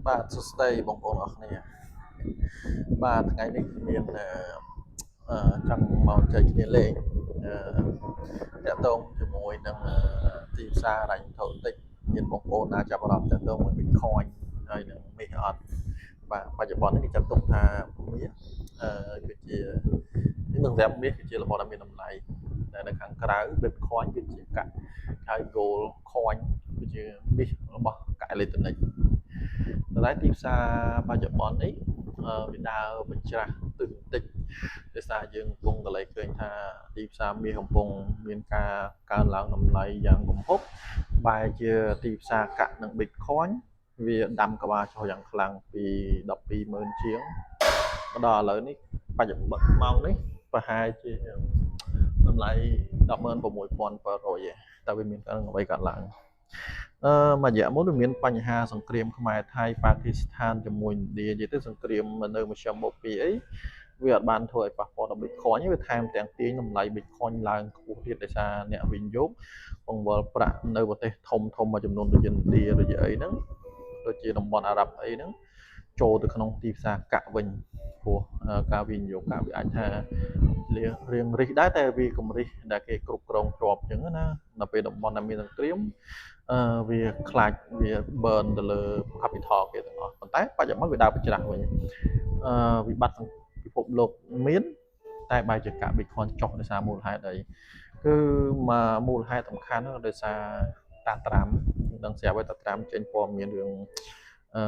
បាទសួស្តីបងប្អូនអរគ្នាបាទថ្ងៃនេះមានចង់មកចែកគ្នាលេងតាក់ទងជាមួយនឹងទីផ្សារហិរញ្ញវត្ថុបន្តិចមានបងប្អូនណាចាប់អារម្មណ៍តាក់ទងមួយ Bitcoin ហើយនឹងមាសអត់បាទបច្ចុប្បន្ននេះគេចាត់ទុកថាមាសគឺជានឹងសម្រាប់មាសគឺជារបស់ដែលមានតម្លៃតែនៅខាងក្រៅ Bitcoin គឺជាកាក់ហើយ Gold Coin គឺជាមាសរបស់កាក់អេឡិចត្រូនិកតែទីផ្សារបច្ចុប្បន្ននេះវាដើរបញ្ច្រាស់ទិសបន្តិចដោយសារយើងកំពុងតែលេចឃើញថាទីផ្សារមាសកំពុងមានការកើនឡើងតម្លៃយ៉ាងគំហុកបែរជាទីផ្សារកាក់និង Bitcoin វាដាំក្បាលចុះយ៉ាងខ្លាំងពី120000ជាងមកដល់ឥឡូវនេះបច្ចុប្បន្នម៉ោងនេះប្រហែលជាតម្លៃ16700ឯងតែវាមានការអ្វីកើតឡើងមួយរយៈមុនវាមានបញ្ហាសង្គ្រាមខ្មែរថៃប៉ាគីស្ថានជាមួយឥណ្ឌានិយាយទៅសង្គ្រាមនៅមជ្ឈមបូព៌ាអីវាអត់បានធ្វើឲ្យប៉ះពាល់ដល់ Bitcoin ទេវាថែមទាំងទាញតម្លៃ Bitcoin ឡើងខ្ពស់ទៀតដោយសារអ្នកវិនិយោគបង្វិលប្រាក់នៅប្រទេសធំមួយចំនួនដូចឥណ្ឌាដូចជាអីហ្នឹងដូចជាតំបន់អារ៉ាប់អីហ្នឹងចូលទៅក្នុងទីផ្សារកាក់វិញព្រោះការវិនិយោគកាក់វាអាចថារៀងរិះដែរតែវាកម្រិះដែលគេគ្រប់គ្រងជាប់អញ្ចឹងណាដល់ពេលតំបន់ដែលមានសង្គ្រាមវាខ្លាចវា burn ទៅលើ capital គេទាំងអស់ប៉ុន្តែបច្ចុប្បន្នវាដើរបញ្ច្រាស់វិញវិបត្តិពិភពលោកមានតែបែរជាកាក់ Bitcoin ចុះដោយសារមូលហេតុអីគឺមកមូលហេតុសំខាន់ដោយសារតាត្រាំដឹងស្រាប់ហើយតាត្រាំចេញព័ត៌មានរឿងអឺ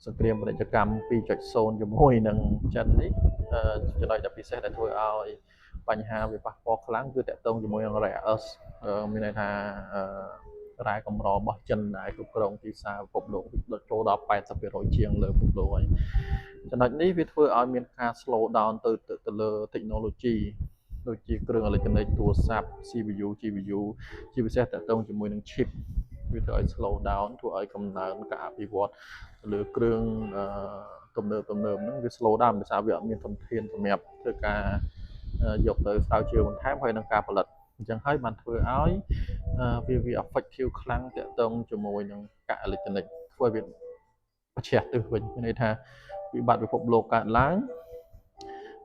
សង្គ្រាមពាណិជ្ជកម្ម 2.0 ជាមួយនឹងចិននេះចំណុចដែលពិសេសដែលធ្វើឲ្យបញ្ហាវាប៉ះពាល់ខ្លាំងគឺតាក់ទងជាមួយនឹង Rare Earth មានន័យថារ៉ែកម្ររបស់ចិនដែលគ្រប់គ្រងទីផ្សារពិភពលោកចូលដល់80%ជាងលើពិភពលោកហើយចំណុចនេះវាធ្វើឲ្យមានការ slow down ទៅលើ technology ដូចជាគ្រឿងអេឡិចត្រូនិកទូរស័ព្ទ CPU GPU ជាពិសេសតាក់ទងជាមួយនឹង chip វាធ្វើឲ្យ slow down ធ្វើឲ្យកំណើនការអភិវឌ្ឍលើគ្រឿងទំនើបហ្នឹងវា slow down ដោយសារវាអត់មានធនធានសម្រាប់ធ្វើការយកទៅស្រាវជ្រាវបន្ថែមហើយនឹងការផលិតអញ្ចឹងហើយបានធ្វើឲ្យវា effective ខ្លាំងតាក់ទងជាមួយនឹងកាក់អេឡិចត្រូនិកធ្វើឲ្យវាប្រឆាំងទិសវិញមានន័យថាវិបត្តិពិភពលោកកើតឡើង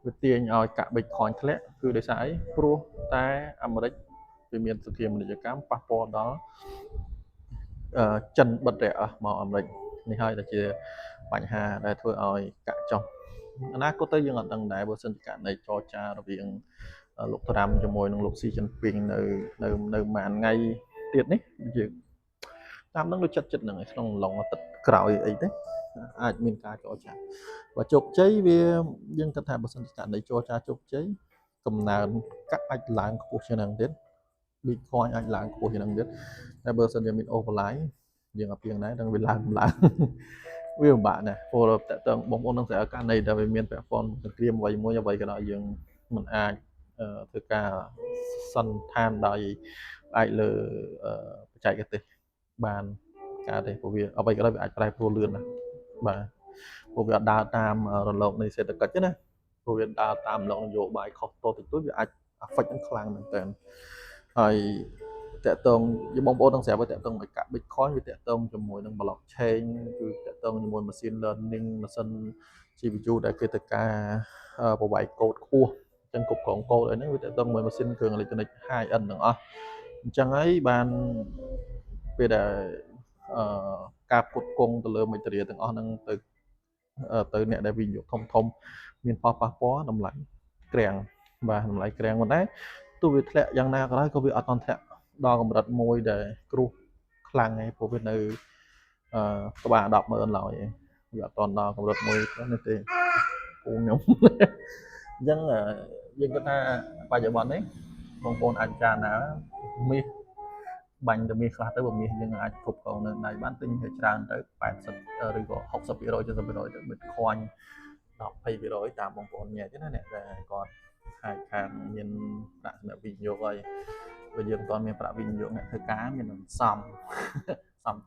វាទាញឲ្យកាក់ Bitcoin ធ្លាក់គឺដោយសារអីព្រោះតែអាមេរិកវាមានសង្គ្រាមពាណិជ្ជកម្មប៉ះពាល់ដល់ចិនបិទរ៉ែអស់មកអាមេរិកនេះហើយដែលជាបញ្ហាដែលធ្វើឲ្យកាក់ចុះអនាគតទៅយើងអត់ដឹងដែរបើសិនជាករណីចរចារវាងលោកត្រាំជាមួយនឹងលោកស៊ីជីនពីងនៅមួយថ្ងៃទៀតនេះយើងតាមនឹងដូចចិត្តហ្នឹងក្នុងឡុងអាទិត្យក្រោយអីទេអាចមានការចរចាបើជោគជ័យវាយើងគិតថាបើសិនជាករណីចរចាជោគជ័យកំណើនកាក់អាចឡើងខ្ពស់ជាងហ្នឹងទៀត Bitcoin អាចឡើងខ្ពស់ជាងហ្នឹងទៀតតែបើសិនជាមាន overline យើងអត់ពីងដែរដឹងវាឡើងវាពិបាកណាស់ព្រោះតើតើបងប្អូននឹងស្គាល់ករណីដែលវាមានពាក់ព័ន្ធសង្គ្រាមអ្វីក៏ដោយយើងមិនអាចធ្វើការសន្និដ្ឋានដោយផ្អែកលើបច្ចេកទេសបានការទេព្រោះវាអ្វីក៏ដោយវាអាចប្រែប្រួលលឿនណាស់បាទព្រោះវាអត់ដើរតាមរលកនៃសេដ្ឋកិច្ចទេណាព្រោះវាដើរតាមរលកនយោបាយខុសតតិចតួចវាអាច affect នឹងខ្លាំងមែនតើហើយតកតងបងប្អូនទាំងស្រាប់ទៅតកតងមួយកាក់ Bitcoin វាតកតងជាមួយនឹង blockchain គឺតកតងជាមួយ machine learning ម៉ាស៊ីន GPU ដែលគេត្រូវការប្រវែងកូដខ្ពស់អញ្ចឹងគ្រប់គ្រងកូដអីហ្នឹងវាតកតងមួយម៉ាស៊ីនគ្រឿងអេឡិចត្រូនិក high end ទាំងអស់អញ្ចឹងហើយបានពេលដែលការផ្គត់ផ្គង់ទៅលើ material ទាំងអស់ហ្នឹងទៅអ្នកដែលវិនិយោគធំមានផលប៉ះពាល់តម្លៃក្រាំងបាទតម្លៃក្រាំងប៉ុន្តែទោះវាធ្លាក់យ៉ាងណាក៏ដោយក៏វាអត់ទាន់ធ្លាក់ដល់កម្រិតមួយដែលគ្រោះខ្លាំងឯងព្រោះវានៅក្បាល100,000ឡើយឯងវាអត់ទាន់ដល់កម្រិតមួយនេះទេពូខ្ញុំអញ្ចឹងយើងគិតថាបច្ចុប្បន្ននេះបងប្អូនអាចចារណាមាសបាញ់ទៅមាសខ្លះទៅបើមាសយើងអាចគ្រប់គ្រងនៅដៃបានទិញទៅច្រើនទៅ80ឬក៏60% 70% ទៅ Bitcoin 10-20% តាមបងប្អូនញ៉ែទេណាអ្នកដែលគាត់ខាងមានប្រាក់សម្រាប់វិនិយោគហើយបើយើងមិនទាន់មានប្រាក់វិនិយោគអ្នកធ្វើការមានសំ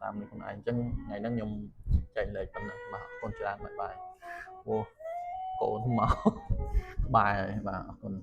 តាមនេះខ្លួនឯងអញ្ចឹងថ្ងៃហ្នឹងខ្ញុំចែកលេខប៉ុណ្ណឹងបាទអរគុណច្រើនបាយបាយអូកូនមកក្បែរហើយបាទអរគុណ